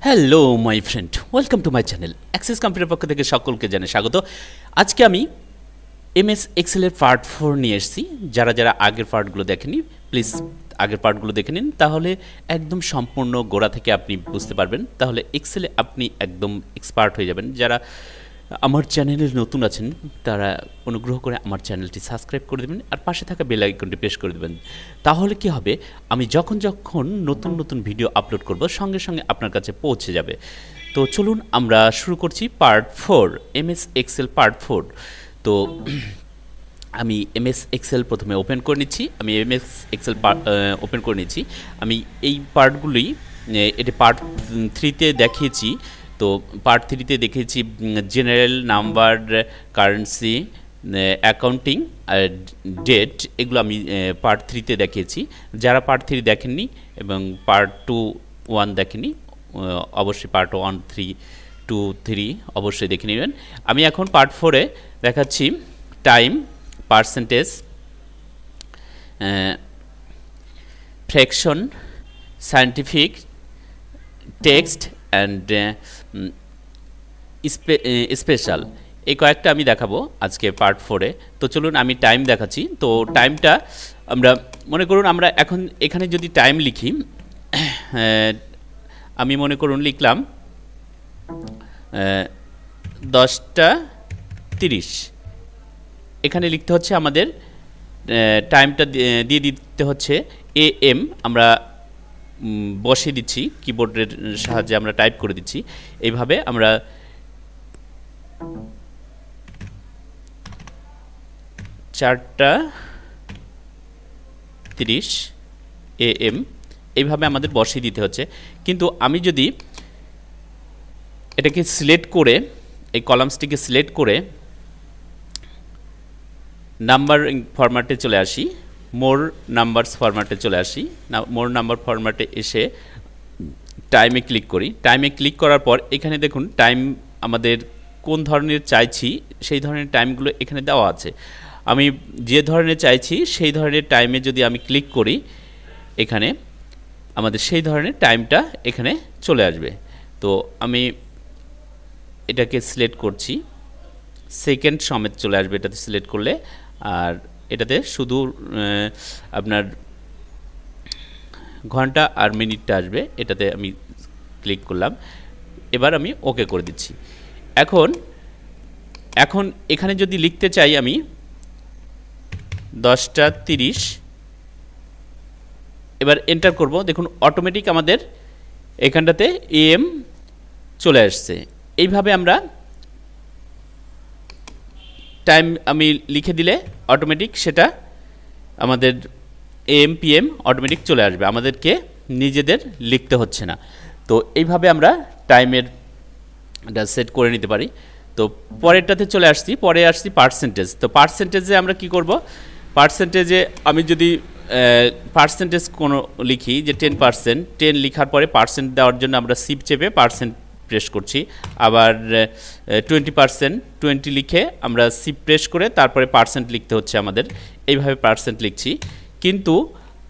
Hello my friend, welcome to my channel. Access computer পক্ষ থেকে সকলকে জানাই স্বাগত। আজকে আমি এমএস এক্সেলের পার্ট 4 নিয়ে এসেছি। যারা যারা আগের পার্টগুলো দেখেনি, প্লিজ আগের পার্টগুলো দেখে নিন, তাহলে একদম সম্পূর্ণ গোড়া থেকে আপনি বুঝতে পারবেন। তাহলে এক্সেলে আপনি একদম এক্সপার্ট হয়ে যাবেন। যারা আমার চ্যানেলে নতুন আছেন তারা অনুগ্রহ করে আমার চ্যানেলটি সাবস্ক্রাইব করে দেবেন আর পাশে থাকা বেল আইকনটি প্রেস করে দেবেন। তাহলে কি হবে, আমি যখন নতুন নতুন ভিডিও আপলোড করব সঙ্গে সঙ্গে আপনার কাছে পৌঁছে যাবে। তো চলুন আমরা শুরু করছি পার্ট 4, এমএস এক্সেল পার্ট 4। তো আমি এমএস এক্সেল প্রথমে ওপেন করে নিচ্ছি। আমি এমএস এক্সেল ওপেন করে নিচ্ছি। আমি এই পার্টগুলি এটা পার্ট 3-তে দেখিয়েছি। তো পার্ট 3-তে দেখেছি জেনারেল, নাম্বার, কারেন্সি, অ্যাকাউন্টিং আর ডেট, এগুলো আমি পার্ট 3-তে দেখিয়েছি। যারা পার্ট 3 দেখেননি এবং পার্ট 1 দেখেননি, অবশ্যই পার্ট 1, 3, 2, 3 অবশ্যই দেখে নেবেন। আমি এখন পার্ট 4-এ দেখাচ্ছি time, percentage, fraction, scientific, text and special, এই কয়েকটা আমি দেখাবো আজকে পার্ট 4-এ। তো চলুন আমি টাইম দেখাচ্ছি। তো টাইমটা আমরা মনে করুন, আমরা এখন এখানে যদি টাইম লিখি, আমি মনে করুন লিখলাম 10:30। এখানে লিখতে হচ্ছে আমাদের টাইমটা দিয়ে দিতে হচ্ছে AM। আমরা বসিয়ে দিচ্ছি, কিবোর্ডের সাহায্যে আমরা টাইপ করে দিচ্ছি। এইভাবে আমরা 4:30 AM এইভাবে আমাদের বসিয়ে দিতে হচ্ছে। কিন্তু আমি যদি এটাকে সিলেক্ট করে, এই কলামসটিকে সিলেক্ট করে নাম্বার ফরম্যাটে চলে আসি, মোর নাম্বারস ফরম্যাটে চলে আসি, মোর নাম্বার ফরম্যাটে এসে টাইমে ক্লিক করি। টাইমে ক্লিক করার পর এখানে দেখুন টাইম আমাদের কোন ধরনের চাইছি সেই ধরনের টাইমগুলো এখানে দেওয়া আছে। আমি যে ধরনের চাইছি সেই ধরনের টাইমে যদি আমি ক্লিক করি, এখানে আমাদের সেই ধরনের টাইমটা এখানে চলে আসবে। তো আমি এটাকে সিলেক্ট করছি, সেকেন্ড সমেত চলে আসবে এটাতে সিলেক্ট করলে। আর এটাতে শুধু আপনার ঘন্টা আর মিনিটটা আসবে, এটাতে আমি ক্লিক করলাম। এবার আমি ওকে করে দিচ্ছি। এখন এখানে যদি লিখতে চাই আমি 10:30, এবার এন্টার করব। দেখুন অটোমেটিক আমাদের এখানটাতে AM চলে আসছে। এইভাবে আমরা টাইম আমি লিখে দিলে অটোমেটিক সেটা আমাদের AM PM অটোমেটিক চলে আসবে, আমাদেরকে নিজেদের লিখতে হচ্ছে না। তো এইভাবে আমরা টাইমের সেট করে নিতে পারি। তো পরেরটাতে চলে আসছি, পরে আসছি পার্সেন্টেজ। তো পার্সেন্টেজে আমরা কি করব, পার্সেন্টেজে আমি যদি পার্সেন্টেজ কোনো লিখি যে 10%, 10 লিখার পরে পার্সেন্ট দেওয়ার জন্য আমরা শিফট চেপে পার্সেন্ট প্রেস করছি। আবার 20%, 20 লিখে আমরা শিফট প্রেস করে তারপরে পার্সেন্ট লিখতে হচ্ছে আমাদের। এইভাবে পার্সেন্ট লিখছি। কিন্তু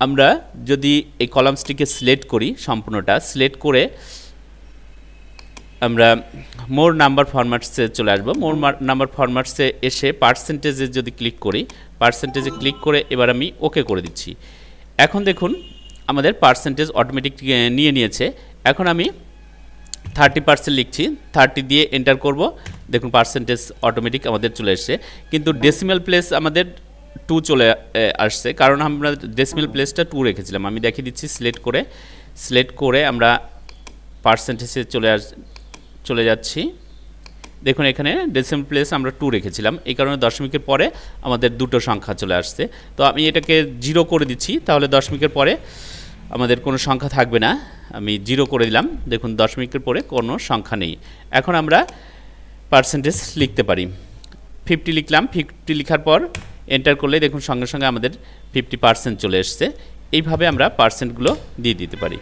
আমরা যদি এই কলামসটিকে সিলেক্ট করি, সম্পূর্ণটা সিলেক্ট করে আমরা মোর নাম্বার ফরম্যাটসে চলে আসবো। মোর নাম্বার ফরম্যাটসে এসে পার্সেন্টেজে যদি ক্লিক করি, পার্সেন্টেজে ক্লিক করে এবার আমি ওকে করে দিচ্ছি। এখন দেখুন আমাদের পার্সেন্টেজ অটোমেটিক নিয়ে নিয়েছে। এখন আমি 30% লিখছি, 30 দিয়ে এন্টার করব। দেখুন পার্সেন্টেজ অটোমেটিক আমাদের চলে এসছে। কিন্তু ডেসিমাল প্লেস আমাদের 2 চলে আসছে, কারণ আমরা ডেসিমাল প্লেসটা 2 রেখেছিলাম। আমি দেখিয়ে দিচ্ছি, সিলেক্ট করে আমরা পার্সেন্টেজে চলে যাচ্ছি। দেখুন এখানে ডেসিমাল প্লেস আমরা 2 রেখেছিলাম, এই কারণে দশমিকের পরে আমাদের দুটো সংখ্যা চলে আসছে। তো আমি এটাকে 0 করে দিচ্ছি, তাহলে দশমিকের পরে আমাদের কোনো সংখ্যা থাকবে না। আমি 0 করে দিলাম। দেখুন দশমিকের পরে কোনো সংখ্যা নেই। এখন আমরা পার্সেন্টেজ লিখতে পারি। 50 লিখলাম। 50 লিখার পর এন্টার করলে দেখুন সঙ্গে সঙ্গে আমাদের 50% চলে এসছে। এইভাবে আমরা পার্সেন্টগুলো দিয়ে দিতে পারি।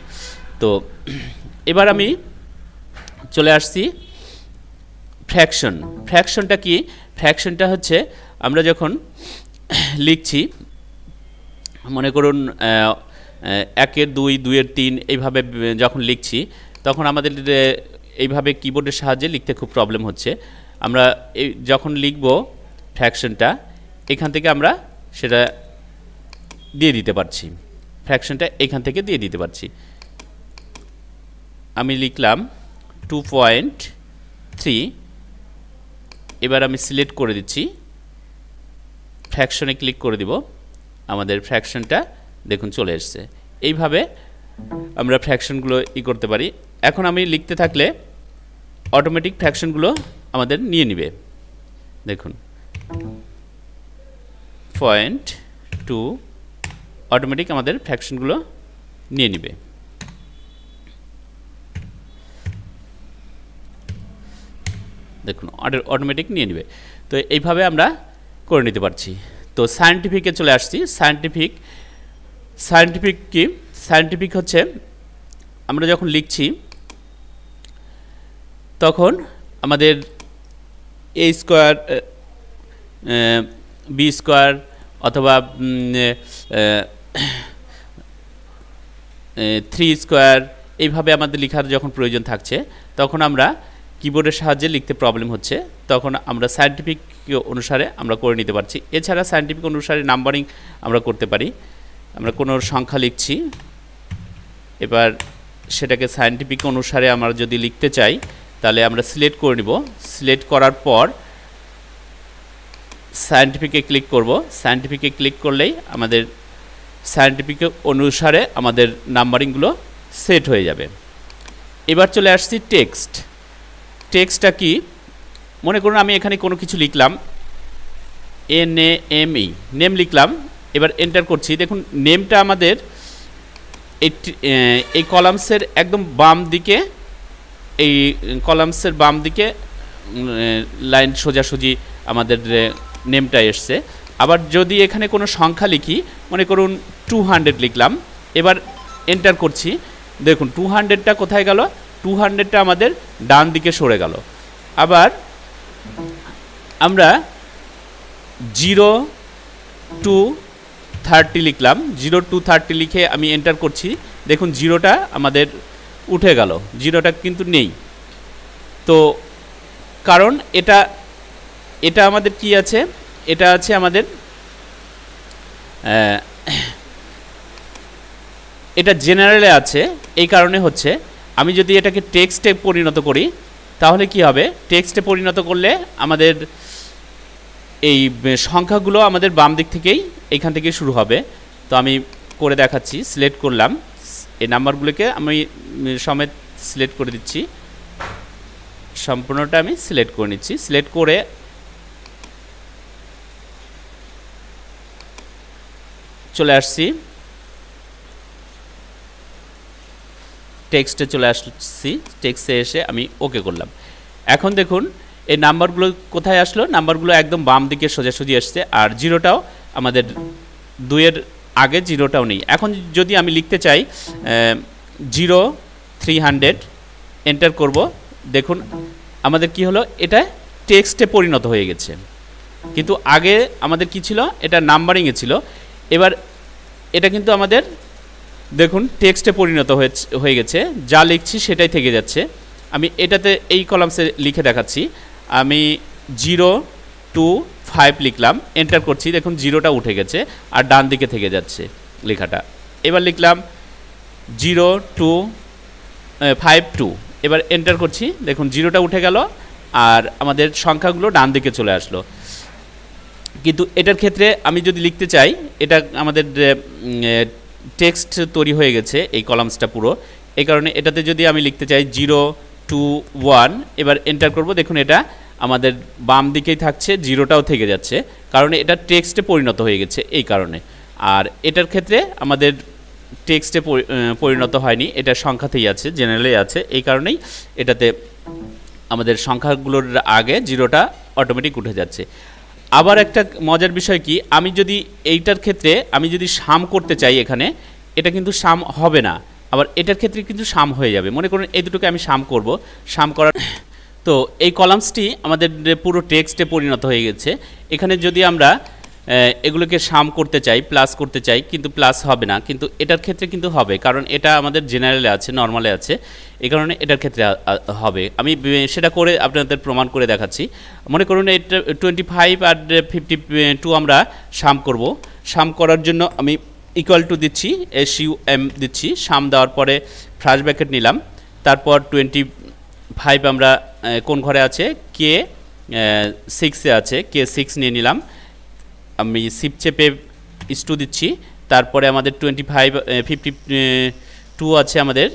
তো এবার আমি চলে আসছি ফ্র্যাকশন। ফ্র্যাকশনটা কি? ফ্র্যাকশনটা হচ্ছে আমরা যখন লিখছি, মনে করুন 1-এর 2, 2-এর 3 এইভাবে যখন লিখছি তখন আমাদের এইভাবে কিবোর্ডের সাহায্যে লিখতে খুব প্রবলেম হচ্ছে। আমরা যখন লিখব ফ্র্যাকশনটা এখান থেকে আমরা সেটা দিয়ে দিতে পারছি, ফ্র্যাকশনটা এখান থেকে দিয়ে দিতে পারছি। আমি লিখলাম 2.3, এবার আমি সিলেক্ট করে দিচ্ছি, ফ্র্যাকশনে ক্লিক করে দিব, আমাদের ফ্র্যাকশনটা দেখুন চলে এসছে। এইভাবে আমরা ফ্র্যাকশনগুলো করতে পারি। এখন আমি লিখতে থাকলে অটোমেটিক ফ্র্যাকশনগুলো আমাদের নিয়ে নিবে। দেখুন 0.2 অটোমেটিক আমাদের ফ্র্যাকশনগুলো নিয়ে নিবে। দেখুন অটোমেটিক নিয়ে নিবে। তো এইভাবে আমরা করে নিতে পারছি। তো সায়েন্টিফিকে চলে আসছি। সায়েন্টিফিক কি? সায়েন্টিফিক হচ্ছে আমরা যখন লিখছি তখন আমাদের a স্কোয়ার b স্কোয়ার অথবা 3 স্কোয়ার এইভাবে আমাদের লেখার যখন প্রয়োজন থাকছে তখন আমরা কিবোর্ডের সাহায্যে লিখতে প্রবলেম হচ্ছে, তখন আমরা সায়েন্টিফিক অনুসারে আমরা করে নিতে পারছি। এছাড়া সায়েন্টিফিক অনুসারে নাম্বারিং আমরা করতে পারি। আমরা কোনো সংখ্যা লিখছি, এবার সেটাকে সায়েন্টিফিক অনুসারে আমরা যদি লিখতে চাই তাহলে আমরা সিলেক্ট করে নিব। সিলেক্ট করার পর সায়েন্টিফিকে ক্লিক করব। সায়েন্টিফিকে ক্লিক করলেই আমাদের সায়েন্টিফিক অনুসারে আমাদের নাম্বারিংগুলো সেট হয়ে যাবে। এবার চলে আসছি টেক্সট। টেক্সটটা কি? মনে করুন আমি এখানে কোনো কিছু লিখলাম, NAME, নেম লিখলাম, এবার এন্টার করছি। দেখুন নেমটা আমাদের এই কলামসের একদম বাম দিকে, এই কলামসের বাম দিকে লাইন সোজাসুজি আমাদের নেমটা এসছে। আবার যদি এখানে কোনো সংখ্যা লিখি, মনে করুন 200 লিখলাম, এবার এন্টার করছি, দেখুন 200টা কোথায় গেল? 200টা আমাদের ডান দিকে সরে গেল। আবার আমরা 0 to 30 লিখলাম, 0 to 30 লিখে আমি এন্টার করছি, দেখুন 0টা আমাদের উঠে গেল, 0টা কিন্তু নেই। তো কারণ এটা আমাদের কি আছে? এটা আছে আমাদের এটা জেনারেলে আছে, এই কারণে হচ্ছে। আমি যদি এটাকে টেক্সটে পরিণত করি তাহলে কি হবে? টেক্সটে পরিণত করলে আমাদের এই সংখ্যাগুলো আমাদের বাম দিক থেকেই এইখান থেকে শুরু হবে। তো আমি করে দেখাচ্ছি। সিলেক্ট করলাম, এই নাম্বারগুলোকে আমি সমেত সিলেক্ট করে দিচ্ছি, সম্পূর্ণটা আমি সিলেক্ট করে নিচ্ছি। সিলেক্ট করে চলে আসছি, টেক্সটে চলে আসছি। টেক্সটে এসে আমি ওকে করলাম। এখন দেখুন এই নাম্বারগুলো কোথায় আসলো? নাম্বারগুলো একদম বাম দিকে সোজাসুজি আসছে, আর 0টাও আমাদের 2-এর আগে 0টাও নেই। এখন যদি আমি লিখতে চাই 0300, এন্টার করব, দেখুন আমাদের কি হলো? এটা টেক্সটে পরিণত হয়ে গেছে, কিন্তু আগে আমাদের কি ছিল? এটা নাম্বারিংয়ে ছিল। এবার এটা কিন্তু আমাদের দেখুন টেক্সটে পরিণত হয়ে গেছে, যা লিখছি সেটাই থেকে যাচ্ছে। আমি এটাতে এই কলামসে লিখে দেখাচ্ছি। আমি 0 to 5 লিখলাম, এন্টার করছি, দেখুন 0টা উঠে গেছে আর ডান দিকে থেকে যাচ্ছে লেখাটা। এবার লিখলাম 0 to 52, এবার এন্টার করছি, দেখুন 0টা উঠে গেল আর আমাদের সংখ্যাগুলো ডান দিকে চলে আসলো। কিন্তু এটার ক্ষেত্রে আমি যদি লিখতে চাই, এটা আমাদের টেক্সট তৈরি হয়ে গেছে এই কলামসটা পুরো, এই কারণে এটাতে যদি আমি লিখতে চাই 0 to 1, এবার এন্টার করব, দেখুন এটা আমাদের বাম দিকেই থাকছে, 0টাও থেকে যাচ্ছে, কারণ এটা টেক্সটে পরিণত হয়ে গেছে এই কারণে। আর এটার ক্ষেত্রে আমাদের টেক্সটে পরিণত হয়নি, এটা সংখ্যাতেই আছে, জেনারেলে আছে, এই কারণেই এটাতে আমাদের সংখ্যাগুলোর আগে 0টা অটোমেটিক উঠে যাচ্ছে। আবার একটা মজার বিষয় কি, আমি যদি এইটার ক্ষেত্রে আমি যদি সাম করতে চাই, এখানে এটা কিন্তু সাম হবে না, আবার এটার ক্ষেত্রে কিন্তু সাম হয়ে যাবে। মনে করুন এই দুটোকে আমি সাম করব, সাম করার তো এই কলামসটি আমাদের পুরো টেক্সটে পরিণত হয়ে গেছে। এখানে যদি আমরা এগুলোকে সাম করতে চাই, প্লাস করতে চাই, কিন্তু প্লাস হবে না, কিন্তু এটার ক্ষেত্রে কিন্তু হবে, কারণ এটা আমাদের জেনারেলে আছে, নর্মালে আছে, এই কারণে এটার ক্ষেত্রে হবে। আমি সেটা করে আপনাদের প্রমাণ করে দেখাচ্ছি। মনে করুন এটা 25 আর 52 আমরা সাম করব। সাম করার জন্য আমি ইকুয়াল টু দিচ্ছি, SUM দিচ্ছি, সাম দেওয়ার পরে ফার্স্ট ব্র্যাকেট নিলাম, তারপর 25 আমরা কোন ঘরে আছে, কে 6-এ আছে, কে 6 নিয়ে নিলাম, আমি শিফট চেপে S2 দিচ্ছি, তারপরে আমাদের 52 আছে আমাদের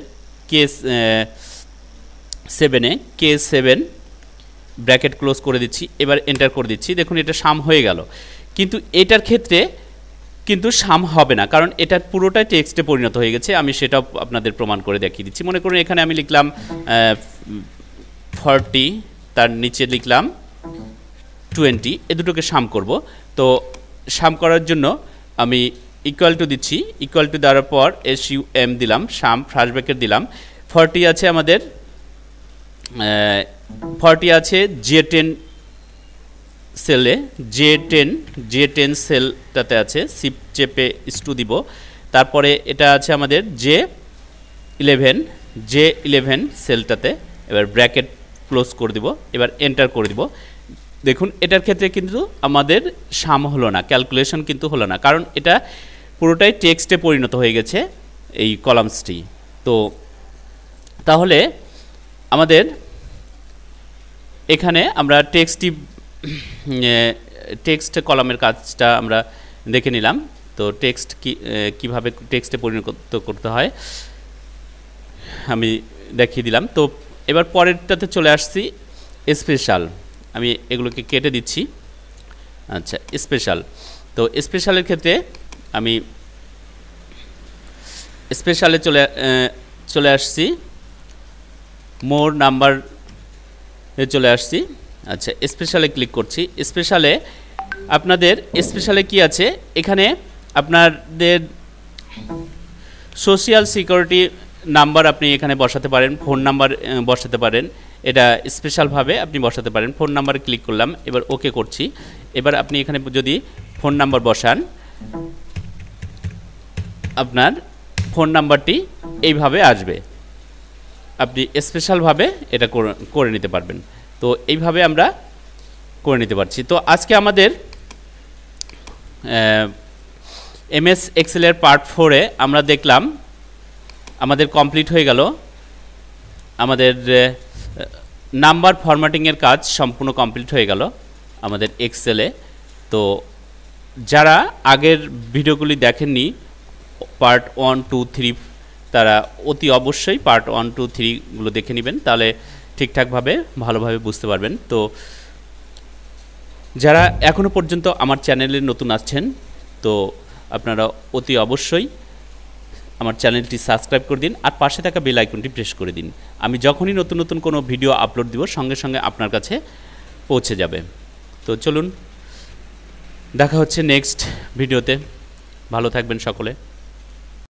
কে 7-এ, কে 7 ব্র্যাকেট ক্লোজ করে দিচ্ছি, এবার এন্টার করে দিচ্ছি। দেখুন এটা সাম হয়ে গেল, কিন্তু এটার ক্ষেত্রে কিন্তু সাম হবে না, কারণ এটা পুরোটাই টেক্সটে পরিণত হয়ে গেছে। আমি সেটাও আপনাদের প্রমাণ করে দেখিয়ে দিচ্ছি। মনে করুন এখানে আমি লিখলাম 40, তার নিচে লিখলাম 20, এ দুটোকে সাম করব। তো সাম করার জন্য আমি ইকুয়াল টু দিচ্ছি, ইকুয়াল টু দেওয়ার পর SUM দিলাম, সাম ফার্স্ট ব্র্যাকেট দিলাম, 40 আছে আমাদের, 40 আছে J10 সেলে, J10 সেলটাতে আছে, শিফট চেপে S2 দিব, তারপরে এটা আছে আমাদের J11 সেলটাতে, এবার ব্র্যাকেট ক্লোজ করে দিব, এবার এন্টার করে দিব। দেখুন এটার ক্ষেত্রে কিন্তু আমাদের সাম হলো না, ক্যালকুলেশন কিন্তু হলো না, কারণ এটা পুরোটাই টেক্সটে পরিণত হয়ে গেছে এই কলামসটি। তো তাহলে আমাদের এখানে আমরা টেক্সট কলামের কাজটা আমরা দেখে নিলাম। তো টেক্সট কীভাবে টেক্সটে পরিণত করতে হয় আমি দেখিয়ে দিলাম। তো এবার পরেরটাতে চলে আসছি, স্পেশাল। আমি এগুলোকে কেটে দিচ্ছি। আচ্ছা, স্পেশাল। তো স্পেশালের ক্ষেত্রে আমি স্পেশালে চলে আসছি, মোর নাম্বার চলে আসছি। আচ্ছা, স্পেশালে ক্লিক করছি। স্পেশালে আপনাদের স্পেশালে কি আছে, এখানে আপনাদের সোশ্যাল সিকিউরিটি নাম্বার আপনি এখানে বসাতে পারেন, ফোন নাম্বার বসাতে পারেন, এটা স্পেশালভাবে আপনি বসাতে পারেন। ফোন নাম্বারে ক্লিক করলাম, এবার ওকে করছি। এবার আপনি এখানে যদি ফোন নাম্বার বসান, আপনার ফোন নাম্বারটি এইভাবে আসবে, আপনি স্পেশালভাবে এটা করে নিতে পারবেন। তো এইভাবে আমরা করে নিতে পারছি। তো আজকে আমাদের MS এক্সেলের পার্ট 4-এ আমরা দেখলাম, আমাদের কমপ্লিট হয়ে গেল, আমাদের নাম্বার ফরম্যাটিংয়ের কাজ সম্পূর্ণ কমপ্লিট হয়ে গেল আমাদের এক্সেলে। তো যারা আগের ভিডিওগুলি দেখেননি, পার্ট 1, 2, 3, তারা অতি অবশ্যই পার্ট 1, 2, 3গুলো দেখে নেবেন, তাহলে ঠিকঠাকভাবে ভালোভাবে বুঝতে পারবেন। তো যারা এখনও পর্যন্ত আমার চ্যানেলে নতুন আসছেন, তো আপনারা অতি অবশ্যই আমার চ্যানেলটি সাবস্ক্রাইব করে দিন, আর পাশে থাকা বেল আইকনটি প্রেস করে দিন। আমি যখনই নতুন নতুন কোনো ভিডিও আপলোড দিব, সঙ্গে সঙ্গে আপনার কাছে পৌঁছে যাবে। তো চলুন, দেখা হচ্ছে নেক্সট ভিডিওতে। ভালো থাকবেন সকলে।